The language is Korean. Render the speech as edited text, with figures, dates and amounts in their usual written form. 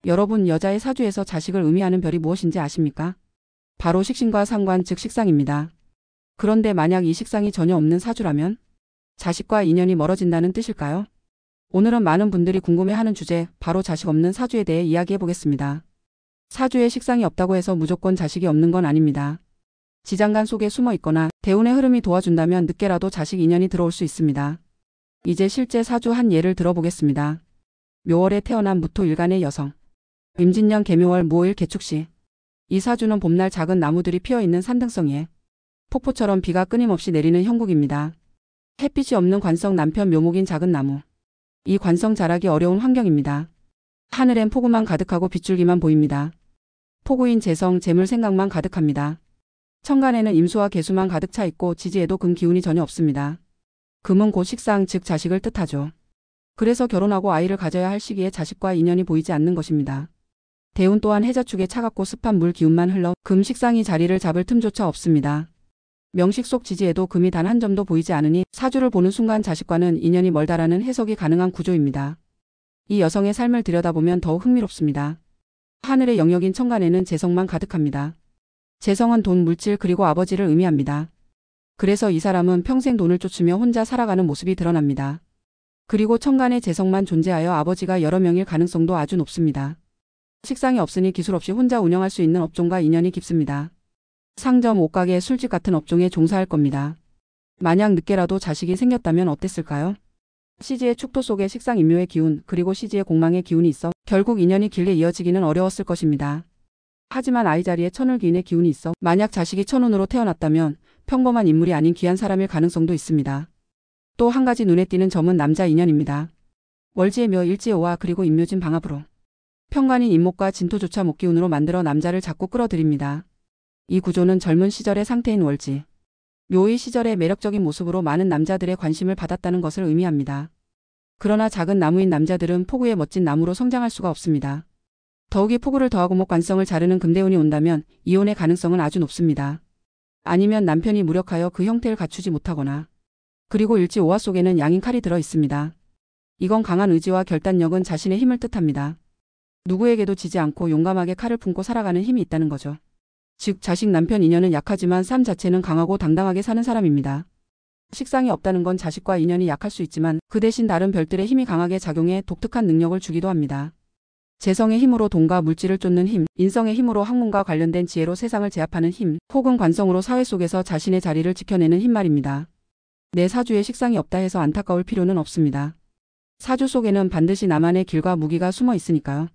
여러분, 여자의 사주에서 자식을 의미하는 별이 무엇인지 아십니까? 바로 식신과 상관, 즉 식상입니다. 그런데 만약 이 식상이 전혀 없는 사주라면 자식과 인연이 멀어진다는 뜻일까요? 오늘은 많은 분들이 궁금해하는 주제, 바로 자식 없는 사주에 대해 이야기해 보겠습니다. 사주에 식상이 없다고 해서 무조건 자식이 없는 건 아닙니다. 지장간 속에 숨어 있거나 대운의 흐름이 도와준다면 늦게라도 자식 인연이 들어올 수 있습니다. 이제 실제 사주 한 예를 들어보겠습니다. 묘월에 태어난 무토일간의 여성. 임진년 개묘월 무오일 개축시. 이 사주는 봄날 작은 나무들이 피어있는 산등성이에 폭포처럼 비가 끊임없이 내리는 형국입니다. 햇빛이 없는 관성 남편 묘목인 작은 나무. 이 관성 자라기 어려운 환경입니다. 하늘엔 폭우만 가득하고 빗줄기만 보입니다. 폭우인 재성, 재물 생각만 가득합니다. 천간에는 임수와 개수만 가득 차 있고 지지에도 금 기운이 전혀 없습니다. 금은 곧 식상, 즉 자식을 뜻하죠. 그래서 결혼하고 아이를 가져야 할 시기에 자식과 인연이 보이지 않는 것입니다. 대운 또한 해자축에 차갑고 습한 물 기운만 흘러 금 식상이 자리를 잡을 틈조차 없습니다. 명식 속 지지에도 금이 단 한 점도 보이지 않으니 사주를 보는 순간 자식과는 인연이 멀다라는 해석이 가능한 구조입니다. 이 여성의 삶을 들여다보면 더욱 흥미롭습니다. 하늘의 영역인 천간에는 재성만 가득합니다. 재성은 돈, 물질 그리고 아버지를 의미합니다. 그래서 이 사람은 평생 돈을 쫓으며 혼자 살아가는 모습이 드러납니다. 그리고 천간에 재성만 존재하여 아버지가 여러 명일 가능성도 아주 높습니다. 식상이 없으니 기술 없이 혼자 운영할 수 있는 업종과 인연이 깊습니다. 상점, 옷가게, 술집 같은 업종에 종사할 겁니다. 만약 늦게라도 자식이 생겼다면 어땠을까요? 시지의 축토 속에 식상 인묘의 기운, 그리고 시지의 공망의 기운이 있어 결국 인연이 길게 이어지기는 어려웠을 것입니다. 하지만 아이 자리에 천을기인의 기운이 있어 만약 자식이 천운으로 태어났다면 평범한 인물이 아닌 귀한 사람일 가능성도 있습니다. 또 한 가지 눈에 띄는 점은 남자 인연입니다. 월지의 묘, 일지의 오화 그리고 인묘진 방합으로 편관인 인목과 진토조차 목기운으로 만들어 남자를 자꾸 끌어들입니다. 이 구조는 젊은 시절의 상태인 월지, 묘의 시절의 매력적인 모습으로 많은 남자들의 관심을 받았다는 것을 의미합니다. 그러나 작은 나무인 남자들은 폭우의 멋진 나무로 성장할 수가 없습니다. 더욱이 폭우를 더하고 목관성을 자르는 금대운이 온다면 이혼의 가능성은 아주 높습니다. 아니면 남편이 무력하여 그 형태를 갖추지 못하거나, 그리고 일지 오화 속에는 양인 칼이 들어 있습니다. 이건 강한 의지와 결단력은 자신의 힘을 뜻합니다. 누구에게도 지지 않고 용감하게 칼을 품고 살아가는 힘이 있다는 거죠. 즉 자식 남편 인연은 약하지만 삶 자체는 강하고 당당하게 사는 사람입니다. 식상이 없다는 건 자식과 인연이 약할 수 있지만 그 대신 다른 별들의 힘이 강하게 작용해 독특한 능력을 주기도 합니다. 재성의 힘으로 돈과 물질을 쫓는 힘, 인성의 힘으로 학문과 관련된 지혜로 세상을 제압하는 힘, 혹은 관성으로 사회 속에서 자신의 자리를 지켜내는 힘 말입니다. 내 사주에 식상이 없다 해서 안타까울 필요는 없습니다. 사주 속에는 반드시 나만의 길과 무기가 숨어 있으니까요.